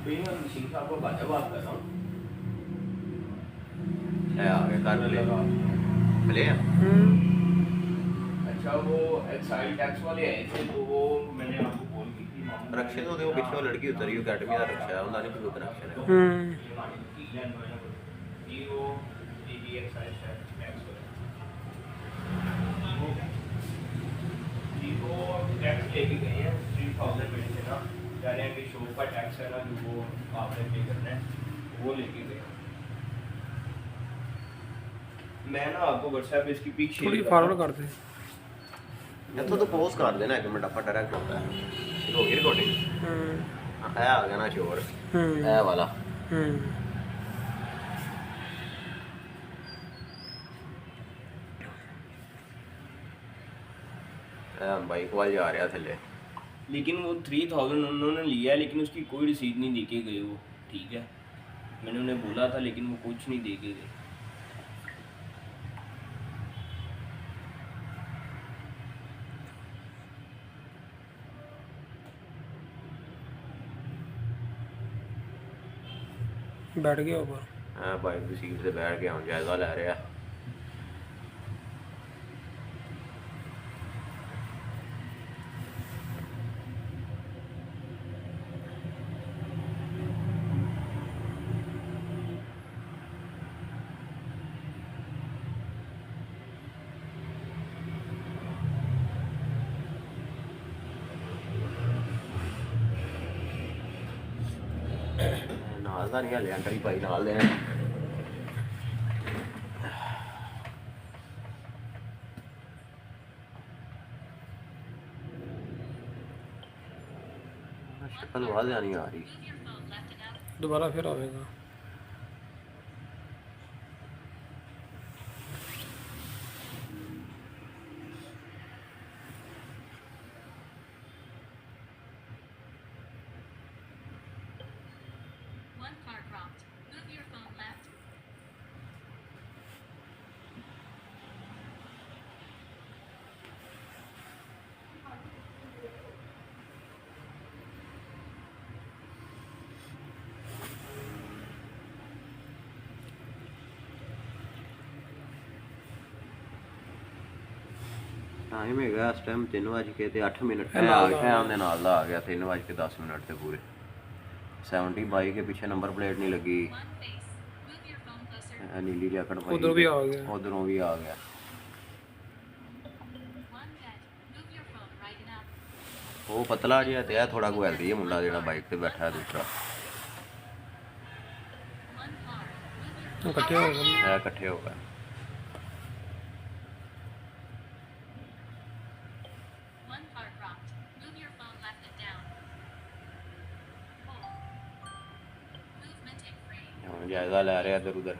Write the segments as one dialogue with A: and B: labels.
A: भैया सिंह साहब को बात बात कर रहा हूँ।
B: आगे कर ले प्ले।
A: अच्छा वो एक्साइज टैक्स वाले आए थे तो वो मैंने आपको कॉल की थी मामू
B: रक्षे तो वो पिछले वो लड़की उतरी अकेडमी का रक्षा है उन्होंने भी कनेक्शन है।
A: वो एक्साइज टैक्स जी वो टैक्स लेके गए हैं 3000 में से ना कह रहे हैं कि शॉप का टैक्स है ना जो वो आपने पे करना है वो लेके गए। मैं ना आपको व्हाट्सएप पे इसकी पिक शेयर
C: थोड़ी फॉरवर्ड कर दे।
B: इत्थों तो पोस्ट कर देना एक मिनट ਆਪਾਂ डायरेक्ट होता है हो गई रिकॉर्डिंग। है आ गया ना शोर है वाला। बाइक वाल जा रहा थले
A: लेकिन वो 3000 उन्होंने लिया है लेकिन उसकी कोई रसीद नहीं दे के गए वो। ठीक है मैंने उन्हें बोला था लेकिन वो कुछ नहीं दे के गए।
C: बैठ गया ऊपर।
B: हाँ बाइक की सीट से बैठ के हम जायजा ले रहा है। नाल नहीं हले अंटर ही पाई नाल देने शक्ल आवाज नहीं आ रही।
C: दोबारा फिर आएगा।
B: टाइम है इस टाइम 3:08 आ गया 3:10 से पूरे 70 बाइक के पीछे नंबर प्लेट नहीं लगी। नीली जैकेट भाई
C: उधर भी आ गया।
B: उधरों भी आ गया। वो पतला जिहा ते थोड़ा को हेल्दी है मुंडा जेड़ा बाइक पे बैठा है दूसरा
C: इकट्ठे हो गए।
B: इकट्ठे हो गए। जायजा लै रहे इधर उधर।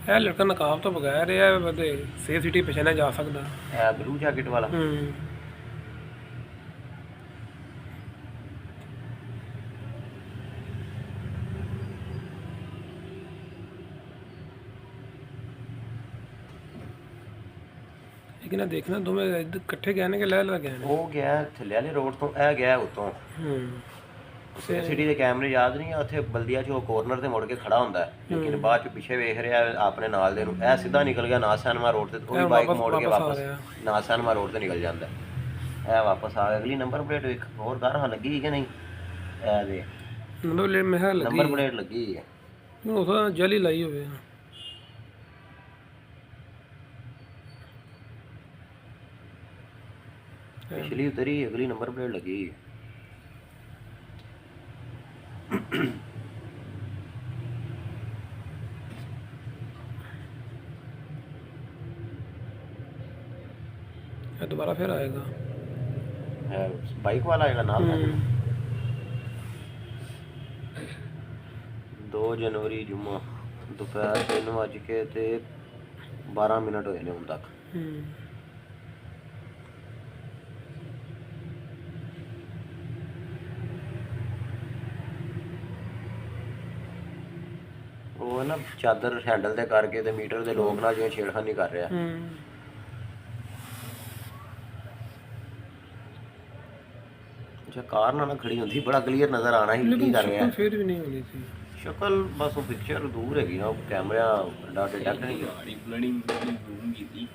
C: ਇਹ ਲੜਕਾ ਨਕਾਬ ਤੋਂ ਬਗੈਰ ਇਹ ਬੰਦੇ ਸੇਫ ਸਿਟੀ ਪਛਾਣਿਆ ਜਾ ਸਕਦਾ।
B: है ब्लू जैकेट वाला
C: लेकिन ਇਹ देखना ਦੋਵੇਂ ਇਕੱਠੇ ਗਏ ਨੇ ਕਿ ਲੈ ਗਏ ਨੇ।
B: वो गया थल्ले वाले रोड तो ए गया उतों सिटी के कैमरे याद नहीं है उत्थे बल्दिया च कॉर्नर ते मुड़ के खड़ा होंदा है लेकिन बाद च पीछे वेख रहा अपने नाल दे नूं ए सीधा निकल गया नासैनमा रोड ते वो बाइक मोड़ के वापस नासैनमा रोड ते निकल जांदा है। ए वापस आ गया। अगली नंबर प्लेट वेख होर कर हां लगी कि नहीं ए दे
C: ਨੰਬਰ ਪਲੇਟ ਮੈਂ ਕਿਹਾ ਲੱਗੀ।
B: नंबर प्लेट लगी है
C: ਉਹ ਤਾਂ ਜਲੀ ਲਾਈ ਹੋਵੇ।
B: पिछली उतरी अगली नंबर प्लेट लगी।
C: दोबारा फिर आएगा।
B: बाइक वाला आएगा नाल 2 जनवरी जुम्मा दोपहर 3:12 12 ਮਿੰਟ ਹੋਏ ਨੇ ਹੁਣ ਤੱਕ।
C: ਹੂੰ
B: ਉਹ ਨਾ ਚਾਦਰ ਹੈਂਡਲ ਤੇ ਕਰਕੇ ਤੇ ਮੀਟਰ ਦੇ ਲੋਕ ਨਾਲ ਜਿਵੇਂ ਛੇੜਖਾਨੀ ਕਰ ਰਿਹਾ।
C: ਹੂੰ
B: ਅੱਛਾ ਕਾਰ ਨਾਲ ਨਾ ਖੜੀ ਹੁੰਦੀ ਬੜਾ ਕਲੀਅਰ ਨਜ਼ਰ ਆਣਾ ਸੀ ਕੀ ਕਰ ਰਿਹਾ।
C: ਸ਼ਕਲ ਫਿਰ ਵੀ ਨਹੀਂ ਹੋਣੀ ਸੀ।
B: ਸ਼ਕਲ ਬਸ ਉਹ ਪਿਕਚਰ ਦੂਰ ਹੈਗੀ ਨਾ, ਉਹ ਕੈਮਰਾ ਦਾ ਡਿਟੈਕਟ ਨਹੀਂ ਕਰ
A: ਗਾੜੀ ਬਲਡਿੰਗ ਜ਼ੂਮ ਕੀਤੀ।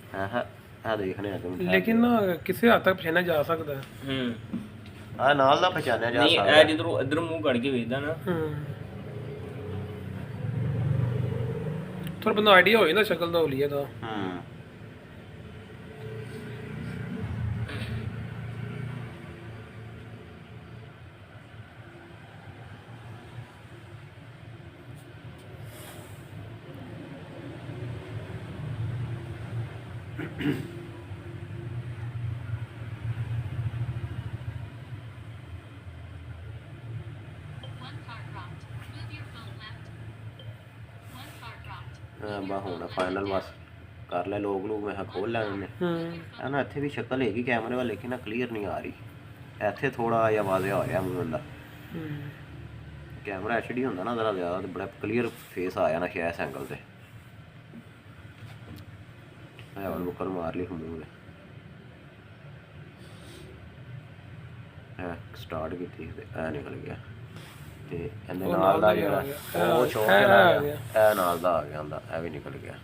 B: ਹਾਂ ਦੇਖਣੇ ਆ ਤੁਮ।
C: ਲੇਕਿਨ ਨਾ ਕਿਸੇ ਹੱਦ ਤੱਕ ਪਛਾਣਿਆ ਜਾ ਸਕਦਾ ਹੈ।
A: ਹੂੰ
B: ਆ ਨਾਲ ਦਾ ਪਛਾਣਿਆ ਜਾ
A: ਨਹੀਂ,
B: ਸਕਦਾ।
A: ਇਹ ਜਦੋਂ ਇੱਧਰ ਮੂੰਹ ਕੱਢ ਕੇ ਵੇਖਦਾ ਨਾ,
C: ਹੂੰ ਥੋੜਾ ਬੰਦਾ ਆਈਡੀਆ ਹੋਏ ਨਾ ਸ਼ਕਲ ਦਾ ਹੋਲੀਆ ਦਾ।
B: ਹੂੰ ਬਾ ਹੁਣ ਫਾਈਨਲ ਬਸ ਕਰ ਲੈ ਲੋਕ ਮੈਂ ਕਿਹਾ ਖੋਲ ਲੈਣੇ ਨੇ। ਇਹ ਨਾ ਇੱਥੇ ਵੀ ਸ਼ਕਲ ਹੈਗੀ ਕੈਮਰੇ ਵਾਲੇ, ਲੇਕਿਨ ਨਾ ਕਲੀਅਰ ਨਹੀਂ ਆ ਰਹੀ। ਇੱਥੇ ਥੋੜਾ ਜਿਹਾ ਵਾਜ਼ਿਆ ਹੋਇਆ ਮੈਨੂੰ ਦਾ। ਕੈਮਰਾ HD ਹੁੰਦਾ ਨਾ ਜ਼ਰਾ ਜ਼ਿਆਦਾ, ਤੇ ਬੜਾ ਕਲੀਅਰ ਫੇਸ ਆ ਜਾਣਾ ਸ਼ਾਇਦ ਇਸ ਐਂਗਲ ਤੇ। ਮੈਂ ਹੁਣ ਬੁੱਕਰ ਮਾਰ ਲਈ ਮੂੰਹ ਤੇ ਸਟਾਰਟ ਕੀਤੀ ਤੇ ਇਹ ਨਿਕਲ ਗਿਆ। ਤੇ ਇਹਦੇ ਨਾਲ ਦਾ ਜਿਹੜਾ ਉਹ ਸ਼ੋਅ ਇਹ ਨਾਲ ਦਾ ਆ ਗਿਆ ਹੁੰਦਾ, ਇਹ ਵੀ ਨਿਕਲ ਗਿਆ।